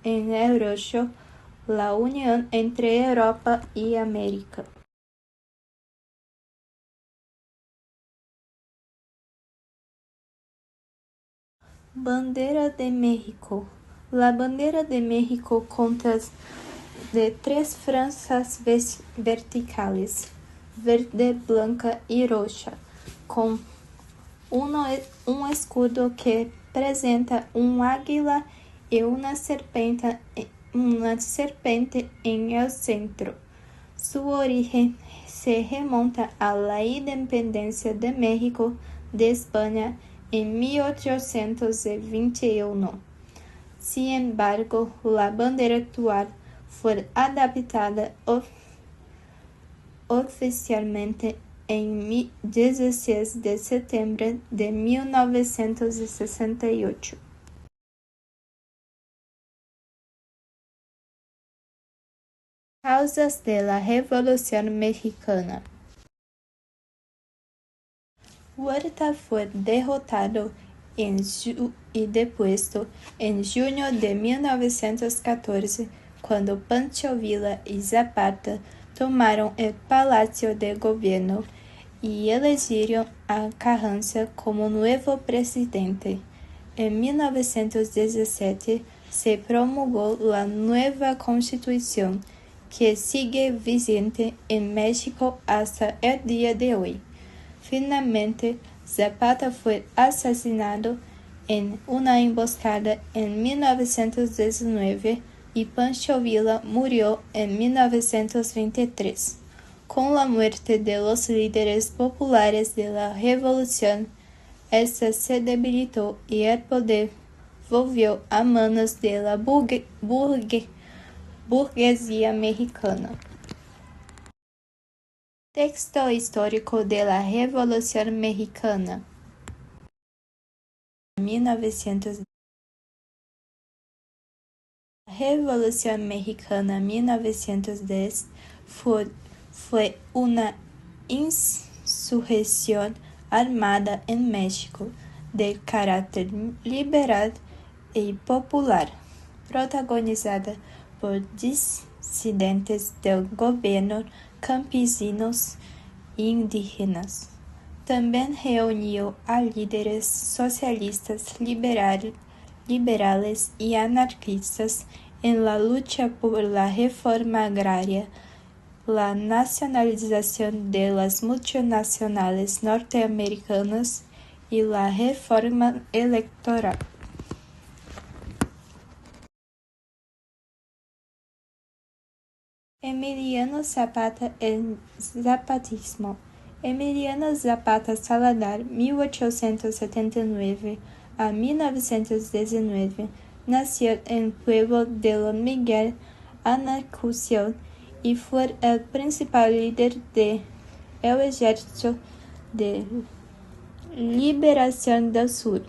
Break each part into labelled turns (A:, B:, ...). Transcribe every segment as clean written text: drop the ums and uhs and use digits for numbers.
A: en Eurasia, la unión entre Europa y América. Bandera de México. La bandera de México consta de 3 franjas verticales, verde, blanca y roja, con un escudo que presenta un águila y una serpiente en el centro. Su origen se remonta a la independencia de México de España en 1821. Sin embargo, la bandera actual fue adaptada oficialmente en 16 de septiembre de 1968. Causas de la Revolución Mexicana. Huerta fue derrotado y depuesto en junio de 1914, cuando Pancho Villa y Zapata tomaron el Palacio de Gobierno y eligieron a Carranza como nuevo presidente. En 1917 se promulgó la nueva Constitución, que sigue vigente en México hasta el día de hoy. Finalmente, Zapata fue asesinado en una emboscada en 1919 y Pancho Villa murió en 1923. Con la muerte de los líderes populares de la revolución, esta se debilitó y el poder volvió a manos de la burguesía mexicana. Texto histórico de la Revolución Mexicana. 1910. La Revolución Mexicana 1910 fue una insurrección armada en México de carácter liberal y popular, protagonizada por disidentes del gobierno, campesinos e indígenas. También reunió a líderes socialistas, liberales y anarquistas en la lucha por la reforma agraria, la nacionalización de las multinacionales norteamericanas y la reforma electoral. Emiliano Zapata, el zapatismo. Emiliano Zapata Salazar, 1879 a 1919, nació en Pueblo de Don Miguel, Anacucio, y fue el principal líder del Ejército de Liberación del Sur,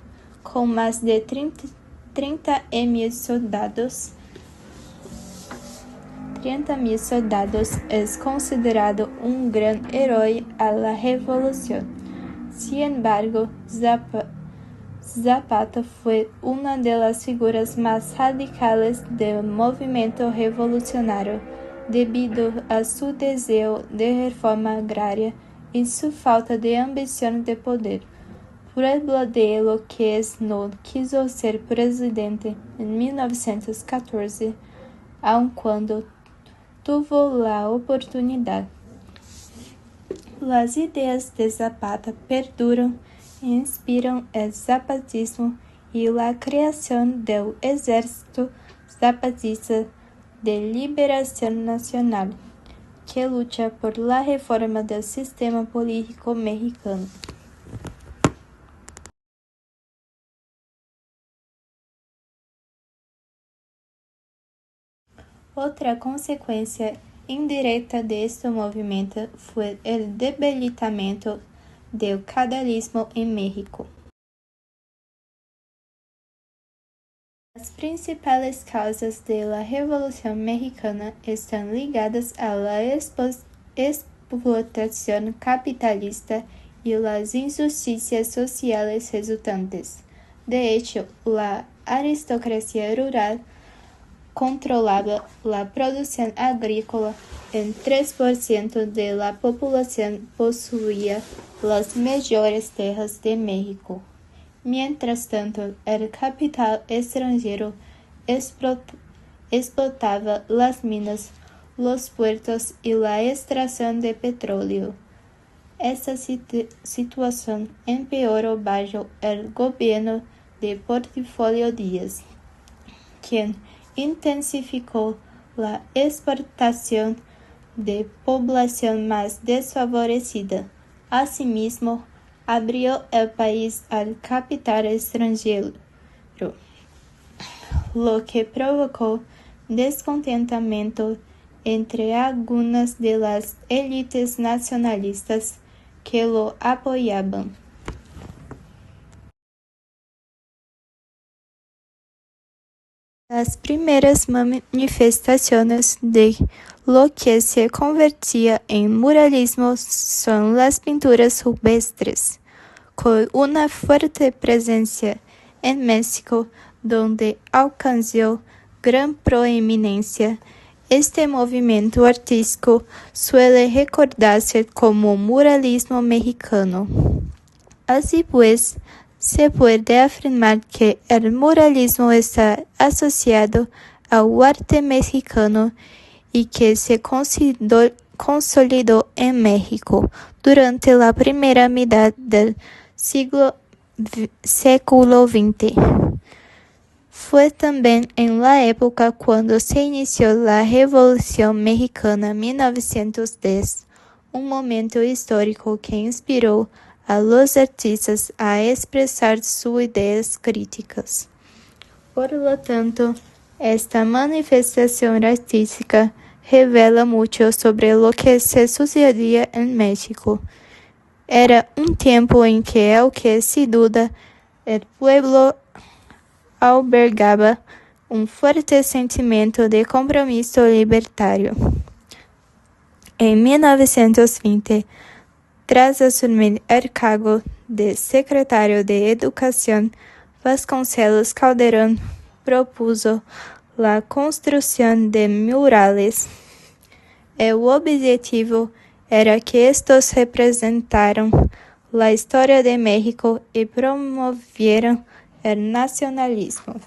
A: con más de 30.000 soldados. 30.000 soldados, es considerado un gran héroe a la revolución. Sin embargo, Zapata fue una de las figuras más radicales del movimiento revolucionario debido a su deseo de reforma agraria y su falta de ambición de poder. Prueba de ello que no quiso ser presidente en 1914, aun cuando tuvo la oportunidad. Las ideas de Zapata perduran e inspiran el zapatismo y la creación del Ejército Zapatista de Liberación Nacional, que lucha por la reforma del sistema político mexicano. Otra consecuencia indirecta de este movimiento fue el debilitamiento del cardenismo en México. Las principales causas de la Revolución Mexicana están ligadas a la explotación capitalista y las injusticias sociales resultantes. De hecho, la aristocracia rural controlaba la producción agrícola en 3% de la población poseía las mejores tierras de México. Mientras tanto, el capital extranjero explotaba las minas, los puertos y la extracción de petróleo. Esta situación empeoró bajo el gobierno de Porfirio Díaz, quien intensificó la exportación de población más desfavorecida. Asimismo, abrió el país al capital extranjero, lo que provocó descontentamiento entre algunas de las élites nacionalistas que lo apoyaban. Las primeras manifestaciones de lo que se convertía en muralismo son las pinturas rupestres, con una fuerte presencia en México, donde alcanzó gran proeminencia. Este movimiento artístico suele recordarse como muralismo mexicano. Así pues, se puede afirmar que el muralismo está asociado al arte mexicano y que se consolidó en México durante la primera mitad del século XX. Fue también en la época cuando se inició la Revolución Mexicana 1910, un momento histórico que inspiró a los artistas a expresar sus ideas críticas. Por lo tanto, esta manifestación artística revela mucho sobre lo que se sucedía en México. Era un tiempo en que, aunque sin duda, el pueblo albergaba un fuerte sentimiento de compromiso libertario. En 1920, tras asumir el cargo de secretario de Educación, Vasconcelos Calderón propuso la construcción de murales. El objetivo era que estos representaran la historia de México y promovieran el nacionalismo.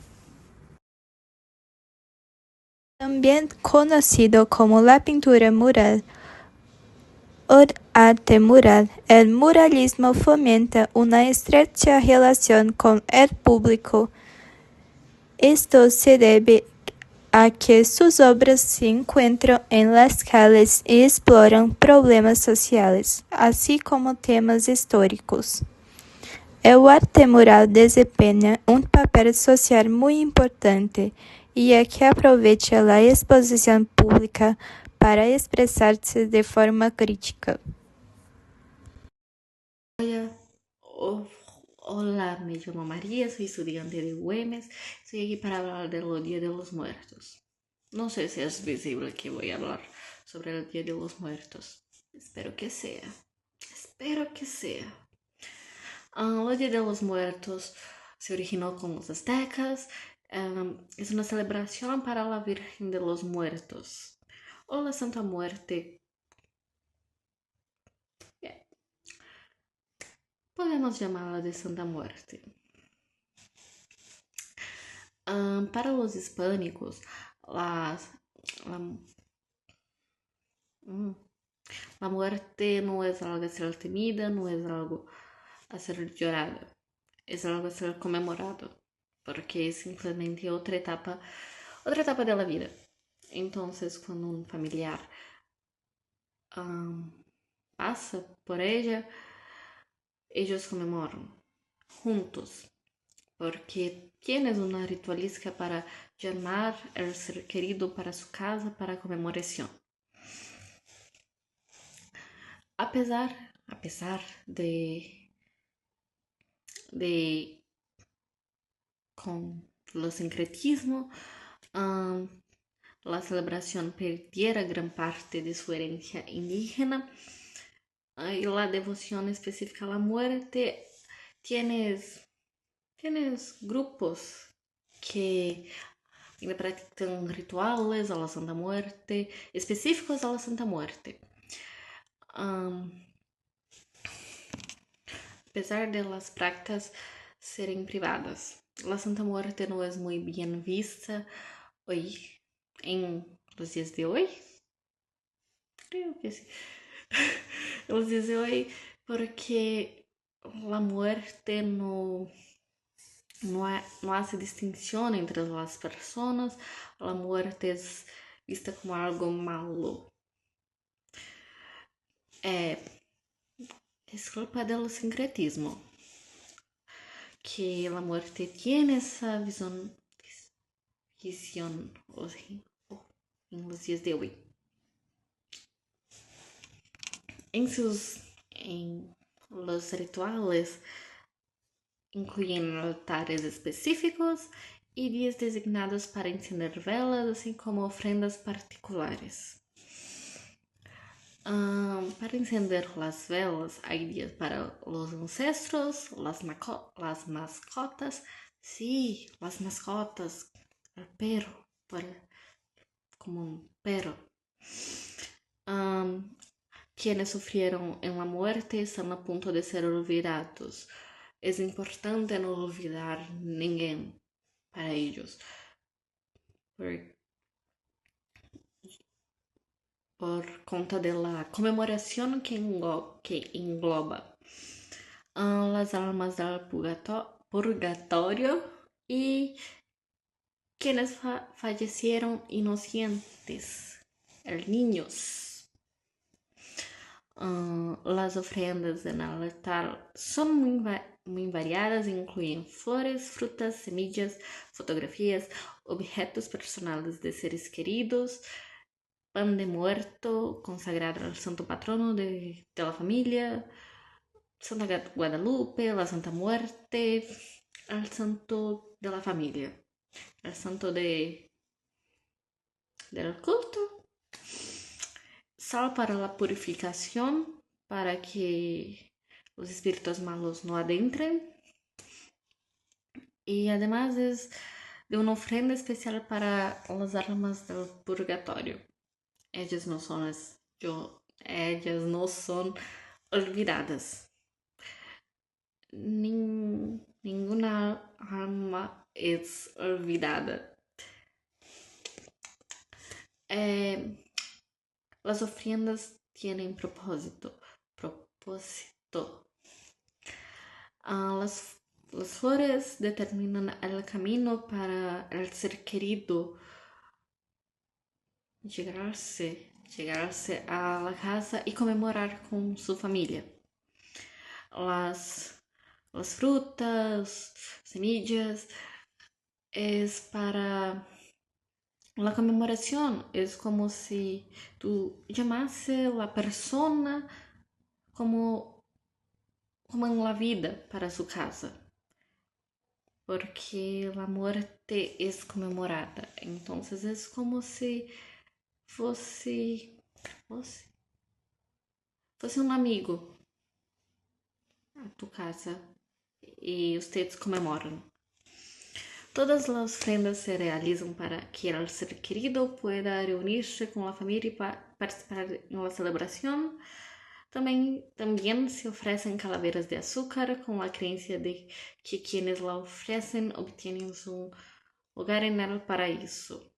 A: También conocido como la pintura mural o arte mural, el muralismo fomenta una estrecha relación con el público. Esto se debe a que sus obras se encuentran en las calles y exploran problemas sociales, así como temas históricos. El arte mural desempeña un papel social muy importante, ya que aprovecha la exposición pública para expresarse de forma crítica.
B: Hola, me llamo María, soy estudiante de UEMES. Estoy aquí para hablar del Día de los Muertos. No sé si es visible que voy a hablar sobre el Día de los Muertos. Espero que sea. Espero que sea. El Día de los Muertos se originó con los aztecas. Es una celebración para la Virgen de los Muertos o la Santa Muerte. Podemos llamarla de Santa Muerte. Para los hispánicos, la muerte no es algo a ser temida, no es algo a ser llorado, es algo a ser conmemorado, porque es simplemente otra etapa de la vida. Entonces, cuando un familiar pasa por ella, ellos conmemoran juntos, porque tienes una ritualística para llamar al ser querido para su casa para conmemoración. A pesar de con el sincretismo, la celebración perdiera gran parte de su herencia indígena y la devoción específica a la muerte. Tienes grupos que ainda practican rituales a la Santa Muerte, específicos a la Santa Muerte. Apesar de las prácticas serem privadas, la Santa Muerte no es muy bien vista hoy, en los días de hoy. Creo que sí. En los días de hoy, porque la muerte no hace distinción entre las personas. La muerte es vista como algo malo. Es culpa del sincretismo, que la muerte tiene esa visión en los días de hoy. En los rituales incluyen altares específicos y días designados para encender velas, así como ofrendas particulares. Para encender las velas hay días para los ancestros, las mascotas. Sí, las mascotas, el perro, como un perro. Quienes sufrieron en la muerte están a punto de ser olvidados. Es importante no olvidar ninguém para ellos. Por conta de la conmemoración que engloba las almas del purgatorio y quienes fallecieron inocentes, niños. Las ofrendas en el altar son muy variadas, incluyen flores, frutas, semillas, fotografías, objetos personales de seres queridos, pan de muerto consagrado al santo patrono de la familia, Santa Guadalupe, la Santa Muerte, al santo de la familia, al santo del culto, sal para la purificación, para que los espíritus malos no adentren, y además es de una ofrenda especial para las almas del purgatorio. Ellas no son olvidadas. Ninguna alma es olvidada. Las ofrendas tienen propósito. Las flores determinan el camino para el ser querido llegarse a la casa y conmemorar con su familia. Las frutas, semillas, es para la conmemoración. Es como si tú llamase a la persona como en la vida para su casa. Porque la muerte es conmemorada. Entonces es como si fosse un amigo a tu casa y ustedes conmemoran. Todas las ofrendas se realizan para que el ser querido pueda reunirse con la familia y participar en la celebración. También se ofrecen calaveras de azúcar con la creencia de que quienes la ofrecen obtienen su lugar en el paraíso.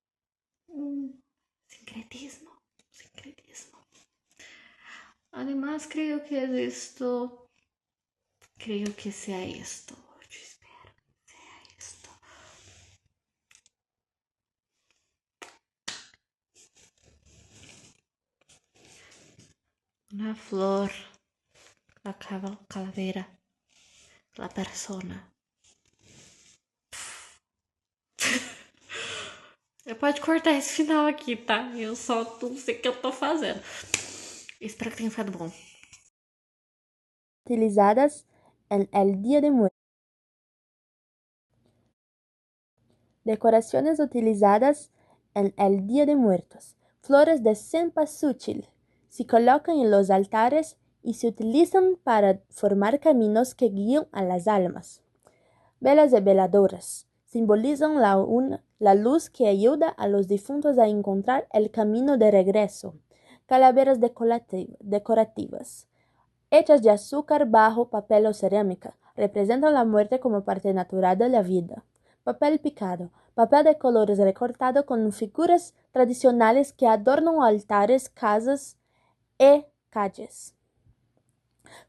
B: Sincretismo. Además, creo que sea esto. Yo espero que sea esto. Una flor, la calavera, la persona. Você pode cortar esse final aqui, tá? Eu só não sei o que eu tô fazendo. Espero que tenha ficado bom.
A: Utilizadas en el Día de Muertos. Decoraciones utilizadas en el Día de Muertos. Flores de cempasúchil se colocan en los altares y se utilizan para formar caminos que guían a las almas. Velas de veladoras
C: simbolizan la luz que ayuda a los difuntos a encontrar el camino de regreso. Calaveras decorativas, hechas de azúcar bajo papel o cerámica, representan la muerte como parte natural de la vida. Papel picado, papel de colores recortado con figuras tradicionales que adornan altares, casas y calles.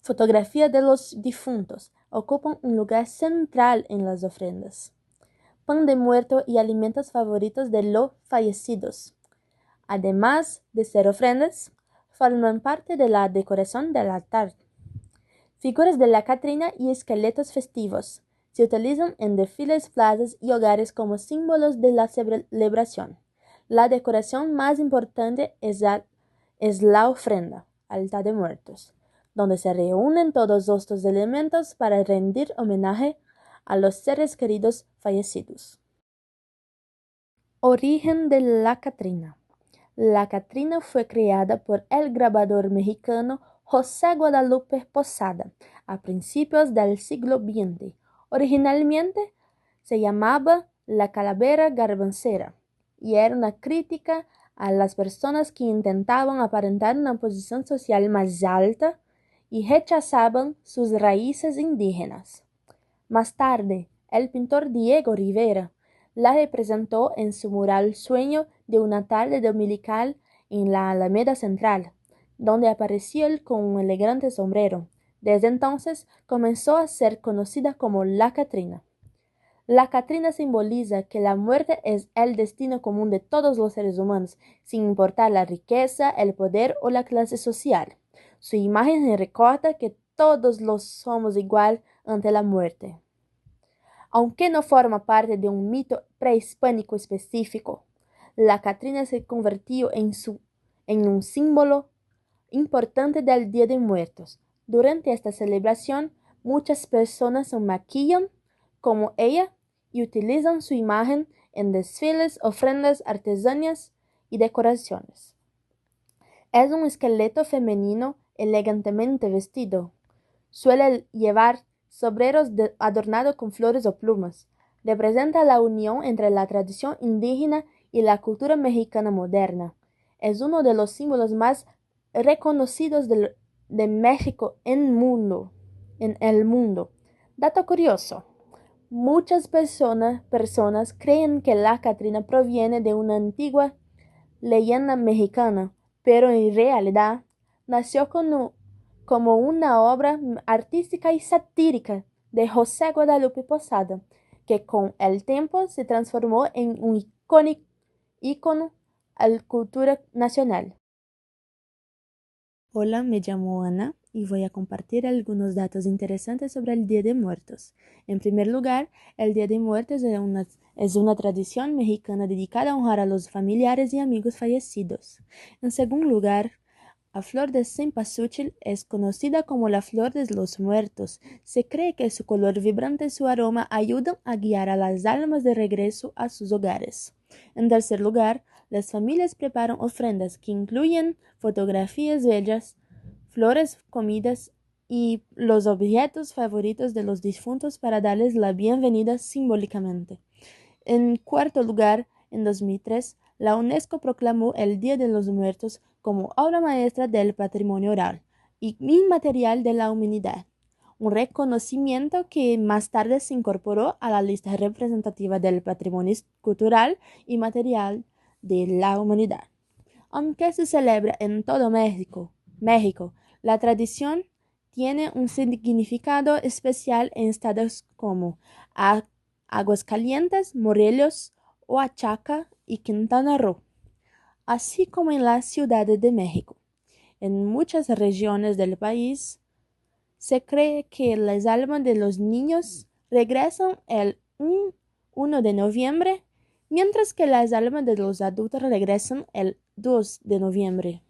C: Fotografía de los difuntos ocupan un lugar central en las ofrendas. Pan de muerto y alimentos favoritos de los fallecidos, además de ser ofrendas, forman parte de la decoración del altar. Figuras de la Catrina y esqueletos festivos se utilizan en desfiles, plazas y hogares como símbolos de la celebración. La decoración más importante es la ofrenda, altar de muertos, donde se reúnen todos estos elementos para rendir homenaje a los seres queridos fallecidos. Origen de la Catrina. La Catrina fue creada por el grabador mexicano José Guadalupe Posada a principios del siglo XX. Originalmente se llamaba la calavera garbancera y era una crítica a las personas que intentaban aparentar una posición social más alta y rechazaban sus raíces indígenas. Más tarde, el pintor Diego Rivera la representó en su mural Sueño de una tarde dominical en la Alameda Central, donde apareció él con un elegante sombrero. Desde entonces comenzó a ser conocida como la Catrina. La Catrina simboliza que la muerte es el destino común de todos los seres humanos, sin importar la riqueza, el poder o la clase social. Su imagen recuerda que todos somos igual ante la muerte. Aunque no forma parte de un mito prehispánico específico, la Catrina se convirtió en un símbolo importante del Día de Muertos. Durante esta celebración, muchas personas se maquillan como ella y utilizan su imagen en desfiles, ofrendas, artesanías y decoraciones. Es un esqueleto femenino elegantemente vestido. Suele llevar sombreros adornados con flores o plumas. Representa la unión entre la tradición indígena y la cultura mexicana moderna. Es uno de los símbolos más reconocidos de México en el mundo. Dato curioso. Muchas personas creen que la Catrina proviene de una antigua leyenda mexicana, pero en realidad nació como una obra artística y satírica de José Guadalupe Posada, que con el tiempo se transformó en un ícono a la cultura nacional. Hola, me llamo Ana y voy a compartir algunos datos interesantes sobre el Día de Muertos. En primer lugar, el Día de Muertos es una tradición mexicana dedicada a honrar a los familiares y amigos fallecidos. En segundo lugar, la flor de cempasúchil es conocida como la flor de los muertos. Se cree que su color vibrante y su aroma ayudan a guiar a las almas de regreso a sus hogares. En tercer lugar, las familias preparan ofrendas que incluyen fotografías bellas, flores, comidas y los objetos favoritos de los difuntos para darles la bienvenida simbólicamente. En cuarto lugar, en 2003, la UNESCO proclamó el Día de los Muertos como obra maestra del patrimonio oral y inmaterial de la humanidad, un reconocimiento que más tarde se incorporó a la lista representativa del patrimonio cultural y material de la humanidad. Aunque se celebra en todo México, la tradición tiene un significado especial en estados como Aguascalientes, Morelos, Oaxaca y Quintana Roo, así como en la Ciudad de México. En muchas regiones del país se cree que las almas de los niños regresan el 1 de noviembre, mientras que las almas de los adultos regresan el 2 de noviembre.